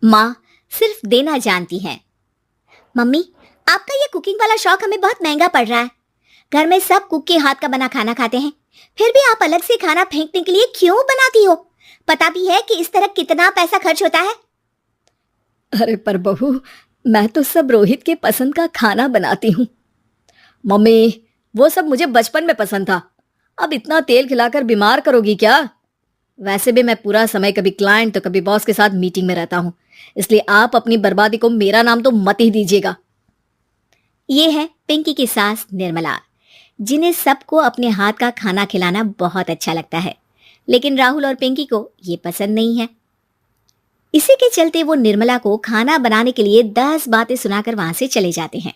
माँ सिर्फ देना जानती हैं। मम्मी, आपका ये कुकिंग वाला शौक हमें बहुत महंगा पड़ रहा है। घर में सब कुक के हाथ का बना खाना खाते हैं, फिर भी आप अलग से खाना फेंकने के लिए क्यों बनाती हो? पता भी है कि इस तरह कितना पैसा खर्च होता है। अरे पर बहू, मैं तो सब रोहित के पसंद का खाना बनाती हूँ। मम्मी, वो सब मुझे बचपन में पसंद था। अब इतना तेल खिलाकर बीमार करोगी क्या? वैसे भी मैं पूरा समय कभी क्लाइंट तो कभी बॉस के साथ मीटिंग में रहता हूँ, इसलिए आप अपनी बर्बादी को मेरा नाम तो मत ही दीजिएगा। ये है पिंकी की सास निर्मला, जिन्हें सबको अपने हाथ का खाना खिलाना बहुत अच्छा लगता है, लेकिन राहुल और पिंकी को ये पसंद नहीं है। इसी के चलते वो निर्मला को खाना बनाने के लिए 10 बातें सुनाकर वहां से चले जाते हैं।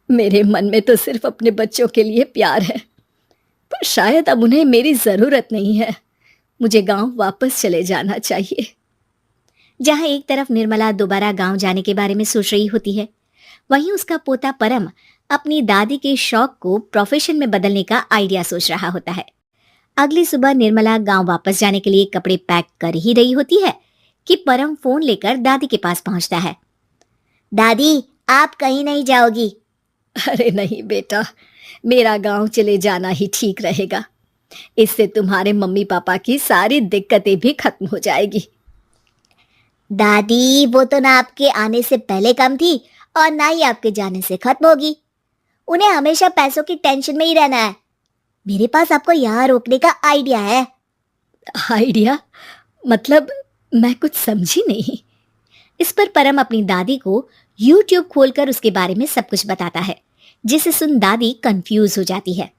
मेरे मन में तो सिर्फ अपने बच्चों के लिए प्यार है, पर शायद अब उन्हें मेरी जरूरत नहीं है। मुझे गांव वापस चले जाना चाहिए। जहां एक तरफ निर्मला दोबारा गांव जाने के बारे में सोच रही होती है, वहीं उसका पोता परम अपनी दादी के शौक को प्रोफेशन में बदलने का आइडिया सोच रहा होता है। अगली सुबह निर्मला गांव वापस जाने के लिए कपड़े पैक कर ही रही होती है कि परम फोन लेकर दादी के पास पहुंचता है। दादी, आप कहीं नहीं जाओगी? अरे नहीं बेटा, मेरा गांव चले जाना ही ठीक रहेगा। इससे तुम्हारे मम्मी पापा की सारी दिक्कतें भी खत्म हो जाएगी। दादी, वो तो ना आपके आने से पहले कम थी और ना ही आपके जाने से खत्म होगी। उन्हें हमेशा पैसों की टेंशन में ही रहना है। मेरे पास आपको यहाँ रोकने का आइडिया है। आइडिया? मतलब मैं कुछ समझी नहीं। इस पर परम अपनी दादी को YouTube खोलकर उसके बारे में सब कुछ बताता है, जिसे सुन दादी कंफ्यूज हो जाती है।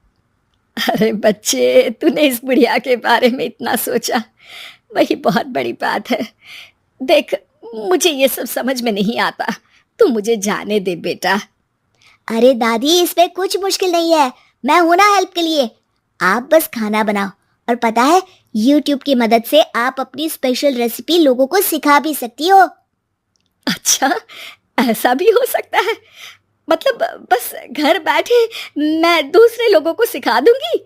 अरे बच्चे, तूने इस बुढ़िया के बारे में इतना सोचा, वही बहुत बड़ी बात है। देख, मुझे ये सब समझ में नहीं आता, तू मुझे जाने दे बेटा। अरे दादी, इसमें कुछ मुश्किल नहीं है, मैं हूं ना हेल्प के लिए। आप बस खाना बनाओ, और पता है YouTube की मदद से आप अपनी स्पेशल रेसिपी लोगों को सिखा भी सकती हो। अच्छा, ऐसा भी हो सकता है? मतलब बस घर बैठे मैं दूसरे लोगों को सिखा दूंगी?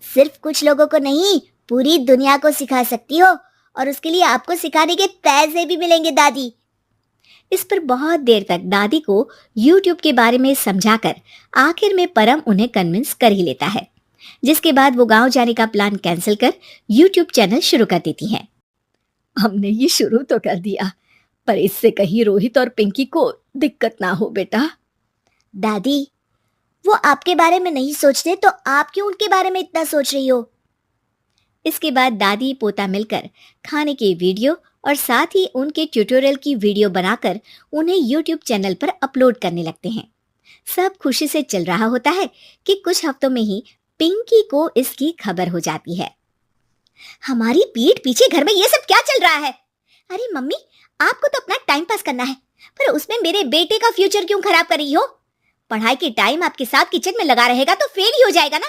सिर्फ कुछ लोगों को नहीं, पूरी दुनिया को सिखा सकती हो, और उसके लिए आपको सिखाने के पैसे भी मिलेंगे दादी। इस पर बहुत देर तक दादी को YouTube के बारे में समझाकर आखिर में परम उन्हें कन्विंस कर ही लेता है, जिसके बाद वो गांव जाने का प्लान कैंसिल कर YouTube चैनल शुरू कर देती हैं। हमने ये शुरू तो कर दिया, पर इससे कहीं रोहित और पिंकी को दिक्कत ना हो बेटा। दादी, वो आपके बारे में नहीं सोचते तो आप क्यों उनके बारे में इतना सोच रही हो? इसके बाद दादी पोता मिलकर खाने की वीडियो और साथ ही उनके ट्यूटोरियल की वीडियो बनाकर उन्हें YouTube चैनल पर अपलोड करने लगते हैं। सब खुशी से चल रहा होता है कि कुछ हफ्तों में ही पिंकी को इसकी खबर हो जाती है। हमारी पीठ पीछे घर में ये सब क्या चल रहा है? अरे मम्मी, आपको तो अपना टाइम पास करना है, पर उसमें मेरे बेटे का फ्यूचर क्यों खराब कर रही हो? पढ़ाई के टाइम आपके साथ किचन में लगा रहेगा तो फेल ही हो जाएगा ना।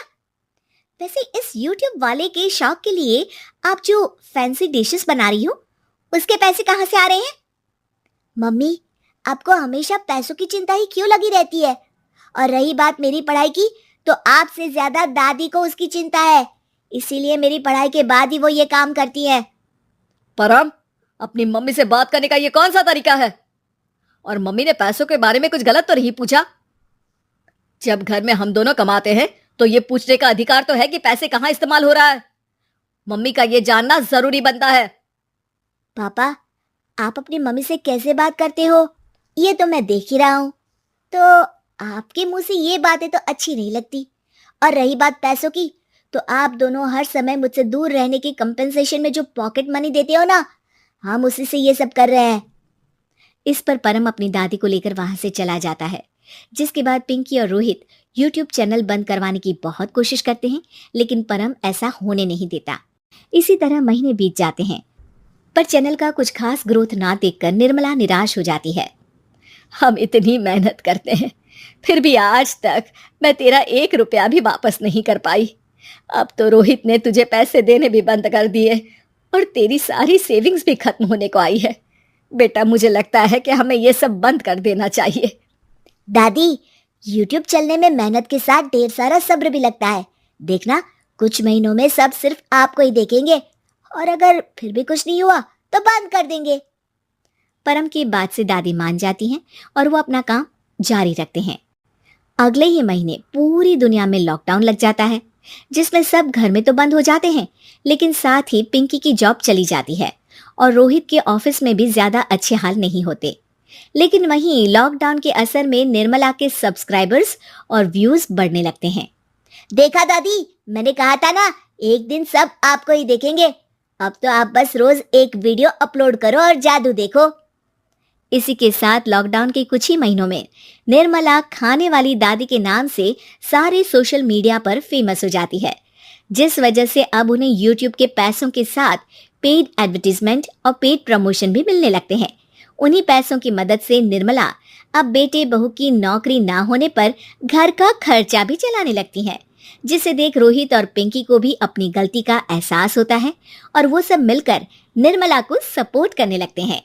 वैसे इस YouTube वाले के शौक के लिए आप जो फैंसी डिशेस बना रही हो, उसके पैसे कहाँ से आ रहे हैं? मम्मी, आपको हमेशा पैसों की चिंता ही क्यों लगी रहती है? और रही बात मेरी पढ़ाई की, तो आपसे ज्यादा दादी को उसकी चिंता है, इसीलिए मेरी पढ़ाई के बाद ही वो ये काम करती है। परम, अपनी मम्मी से बात करने का ये कौन सा तरीका है? और मम्मी ने पैसों के बारे में कुछ गलत तो नहीं पूछा? जब घर में हम दोनों कमाते हैं तो ये पूछने का अधिकार तो है कि पैसे कहाँ इस्तेमाल हो रहा है। मम्मी का ये जानना जरूरी बनता है। पापा, आप अपनी मम्मी से कैसे बात करते हो, ये तो मैं देख ही रहा हूँ। तो आपके मुंह से ये बातें तो अच्छी नहीं लगती। और रही बात पैसों की, तो आप दोनों हर समय मुझसे दूर रहने की कंपेंसेशन में जो पॉकेट मनी देते हो ना, हम उसी से ये सब कर रहे हैं। इस पर परम अपनी दादी को लेकर वहां से चला जाता है, जिसके बाद पिंकी और रोहित YouTube चैनल बंद करवाने की बहुत कोशिश करते हैं, लेकिन परम ऐसा होने नहीं देता। इसी तरह महीने बीत जाते हैं, पर चैनल का कुछ खास ग्रोथ ना देखकर निर्मला निराश हो जाती है। हम इतनी मेहनत करते हैं, फिर भी आज तक मैं तेरा 1 रुपया भी वापस नहीं कर पाई। अब तो रोहित ने तुझे पैसे देने भी बंद कर दिए और तेरी सारी सेविंग्स भी खत्म होने को आई है। बेटा, मुझे लगता है कि हमें ये सब बंद कर देना चाहिए। दादी, YouTube चलने में मेहनत के साथ ढेर सारा सब्र भी लगता है। देखना, कुछ महीनों में सब सिर्फ आपको ही देखेंगे, और अगर फिर भी कुछ नहीं हुआ तो बंद कर देंगे। परम की बात से दादी मान जाती हैं और वो अपना काम जारी रखते हैं। अगले ही महीने पूरी दुनिया में लॉकडाउन लग जाता है, जिसमें सब घर में तो बंद हो जाते हैं, लेकिन साथ ही पिंकी की जॉब चली जाती है और रोहित के ऑफिस में भी ज्यादा अच्छे हाल नहीं होते। लेकिन वहीं लॉकडाउन के असर में निर्मला के सब्सक्राइबर्स और व्यूज बढ़ने लगते हैं। देखा दादी, मैंने कहा था ना, एक दिन सब आपको ही देखेंगे। अब तो आप बस रोज एक वीडियो अपलोड करो और जादू देखो। इसी के साथ लॉकडाउन के कुछ ही महीनों में निर्मला खाने वाली दादी के नाम से सारे सोशल मीडिया पर फेमस हो जाती है, जिस वजह से अब उन्हें यूट्यूब के पैसों के साथ पेड एडवर्टीजमेंट और पेड प्रमोशन भी मिलने लगते हैं। उन्हीं पैसों की मदद से निर्मला अब बेटे बहू की नौकरी ना होने पर घर का खर्चा भी चलाने लगती हैं, जिसे देख रोहित और पिंकी को भी अपनी गलती का एहसास होता है और वो सब मिलकर निर्मला को सपोर्ट करने लगते हैं।